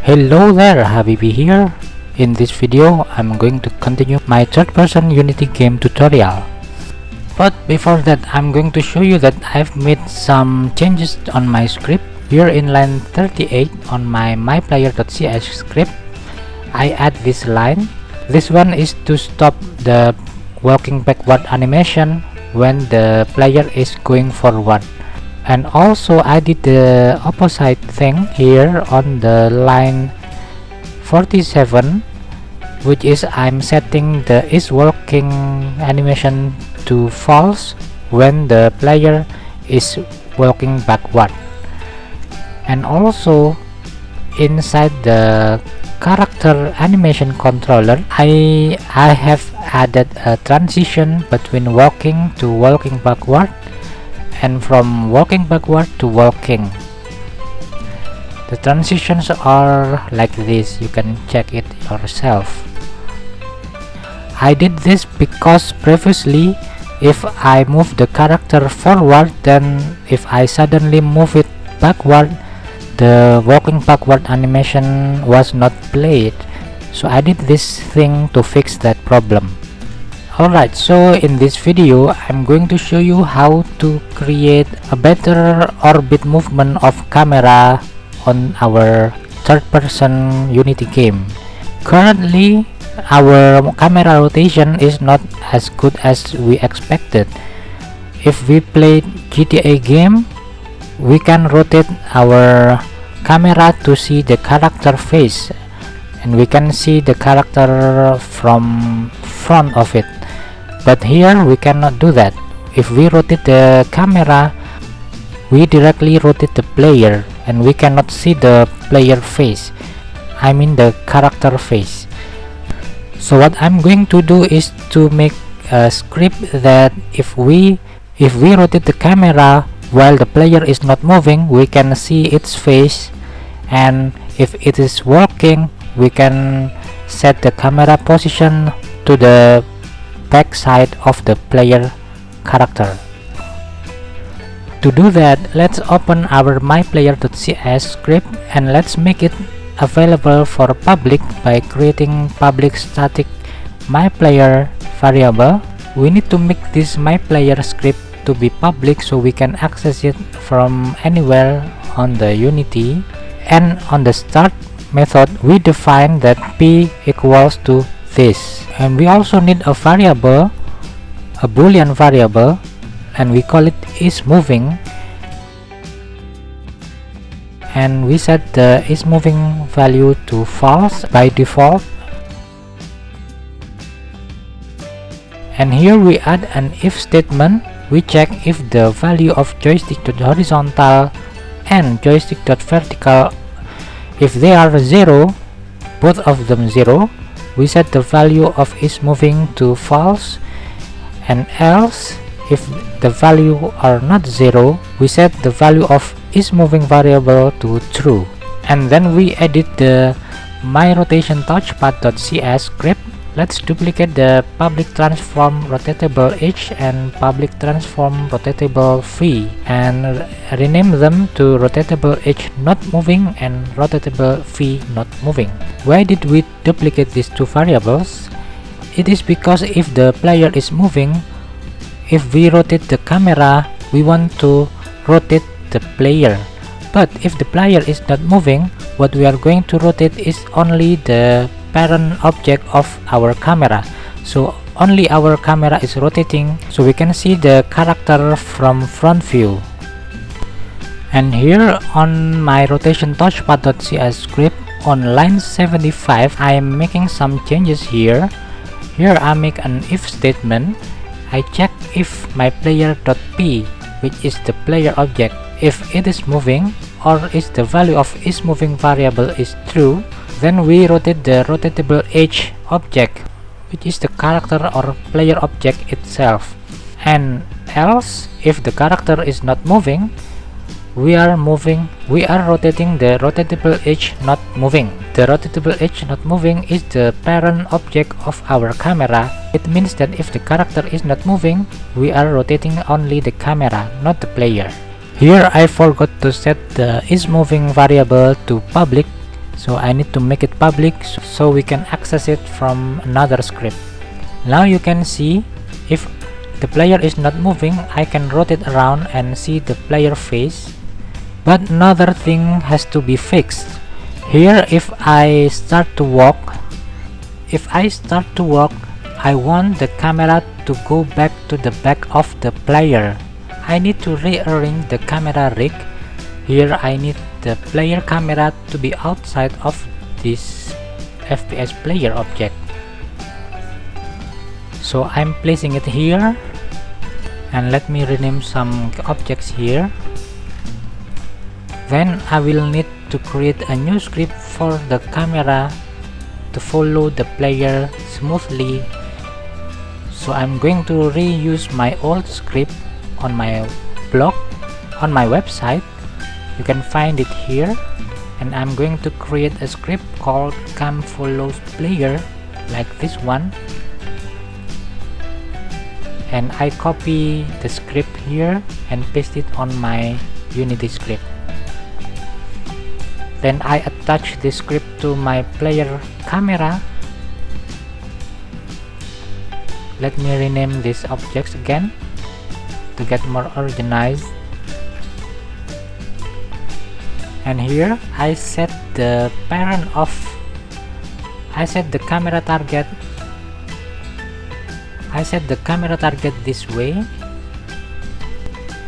Hello there, Habibi here. In this video, I'm going to continue my third-person Unity game tutorial. But before that, I'm going to show you that I've made some changes on my script. Here in line 38 on my myplayer.cs script, I add this line. This one is to stop the walking backward animation when the player is going forward. And also I did the opposite thing here on the line 47, which is I'm setting the is walking animation to false when the player is walking backward. And also inside the character animation controller, I have added a transition between walking to walking backward and from walking backward to walking. The transitions are like this, you can check it yourself. I did this because previously if I move the character forward, then if I suddenly move it backward, the walking backward animation was not played. So I did this thing to fix that problem. Alright, so in this video I'm going to show you how to create a better orbit movement of camera on our third-person Unity game. Currently our camera rotation is not as good as we expected. If we play GTA game, we can rotate our camera to see the character face, and we can see the character from front of it. But here we cannot do that. If we rotate the camera, we directly rotate the player and we cannot see the player face, I mean the character face. So what I'm going to do is to make a script that if we rotate the camera while the player is not moving, we can see its face, and if it is walking, we can set the camera position to the back side of the player character. To do that, let's open our myplayer.cs script and let's make it available for public by creating public static myplayer variable. We need to make this myplayer script to be public so we can access it from anywhere on the Unity. And on the start method, we define that p equals to this, and we also need a variable, a boolean variable, and we call it is moving, and we set the is moving value to false by default. And here we add an if statement. We check if the value of joystick.horizontal and joystick.vertical, if they are 0, both of them 0, we set the value of is moving to false, and else if the value are not 0, we set the value of is moving variable to true. And then we edit the myRotationTouchPad.cs script. Let's duplicate the public transform rotatable H and public transform rotatable V and rename them to rotatable H not moving and rotatable V not moving. Why did we duplicate these two variables? It is because if the player is moving, if we rotate the camera, we want to rotate the player. But if the player is not moving, what we are going to rotate is only the parent object of our camera. So only our camera is rotating, so we can see the character from front view. And here on my RotationTouchPad.cs script on line 75, I am making some changes here. Here I make an if statement. I check if my player.p, which is the player object, if it is moving or is the value of is moving variable is true, then we rotate the rotatable H object, which is the character or player object itself. And else, if the character is not moving, we are rotating the rotatable H not moving. The rotatable H not moving is the parent object of our camera. It means that if the character is not moving, we are rotating only the camera, not the player. Here I forgot to set the is moving variable to public, so I need to make it public so we can access it from another script. Now you can see if the player is not moving, I can rotate around and see the player face. But another thing has to be fixed. Here, if I start to walk, I want the camera to go back to the back of the player. I need to rearrange the camera rig. Here I need the player camera to be outside of this FPS player object. So I'm placing it here, and let me rename some objects here. Then I will need to create a new script for the camera to follow the player smoothly. So I'm going to reuse my old script on my blog, on my website. You can find it here, and I'm going to create a script called cam follows player, like this one, and I copy the script here and paste it on my Unity script. Then I attach the script to my player camera. Let me rename these objects again to get more organized. And here I set the parent of, I set the camera target this way,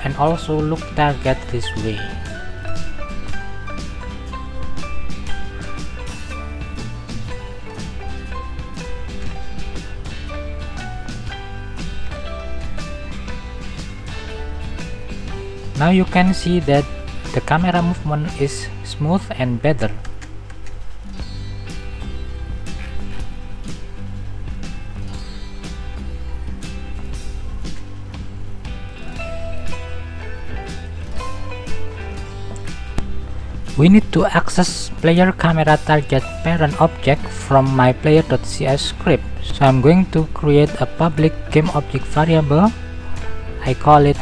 and also look target this way. Now you can see that the camera movement is smooth and better. We need to access player camera target parent object from my player.cs script. So I'm going to create a public game object variable. I call it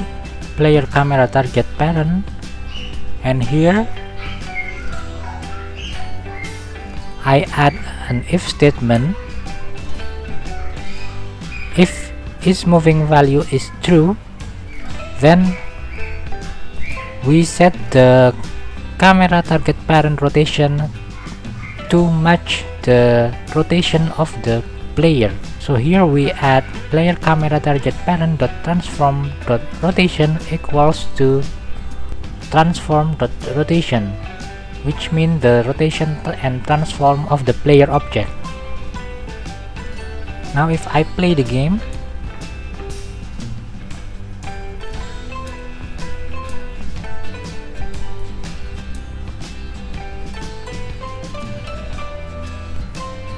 player camera target parent, and here I add an if statement. If its moving value is true, then we set the camera target parent rotation to match the rotation of the player. So here we add player camera target parent dot transform dot rotation equals to transform dot rotation, which means the rotation and transform of the player object. Now if I play the game,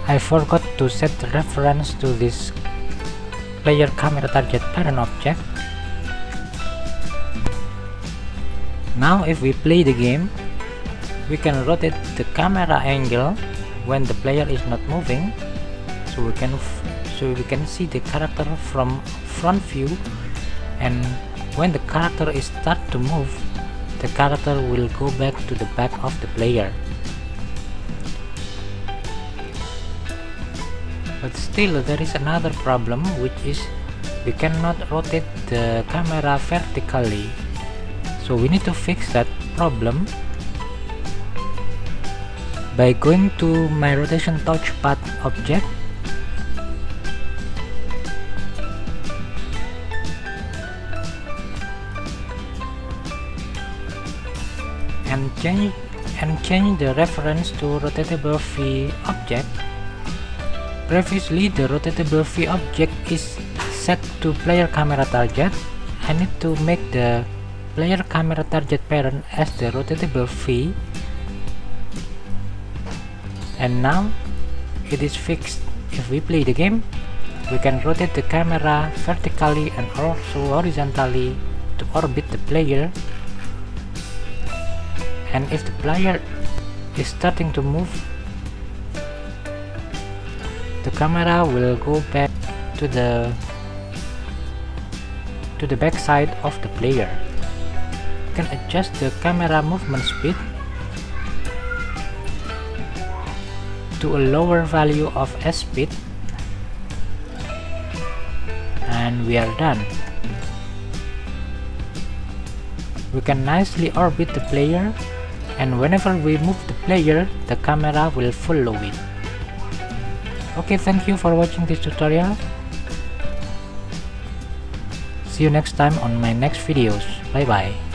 I forgot to set the reference to this player camera target parent object. Now if we play the game, we can rotate the camera angle when the player is not moving, so we can see the character from front view, and when the character is start to move, the character will go back to the back of the player. But still there is another problem, which is we cannot rotate the camera vertically. So we need to fix that problem by going to my rotation touchpad object, and change the reference to rotatable V object. Previously the rotatable V object is set to player camera target. I need to make the player camera target parent as the rotatable V, and now it is fixed. If we play the game, we can rotate the camera vertically and also horizontally to orbit the player, and if the player is starting to move, the camera will go back to the back side of the player. You can adjust the camera movement speed to a lower value of S speed, and we are done. We can nicely orbit the player, and whenever we move the player, the camera will follow it. Okay, thank you for watching this tutorial. See you next time on my next videos. Bye bye.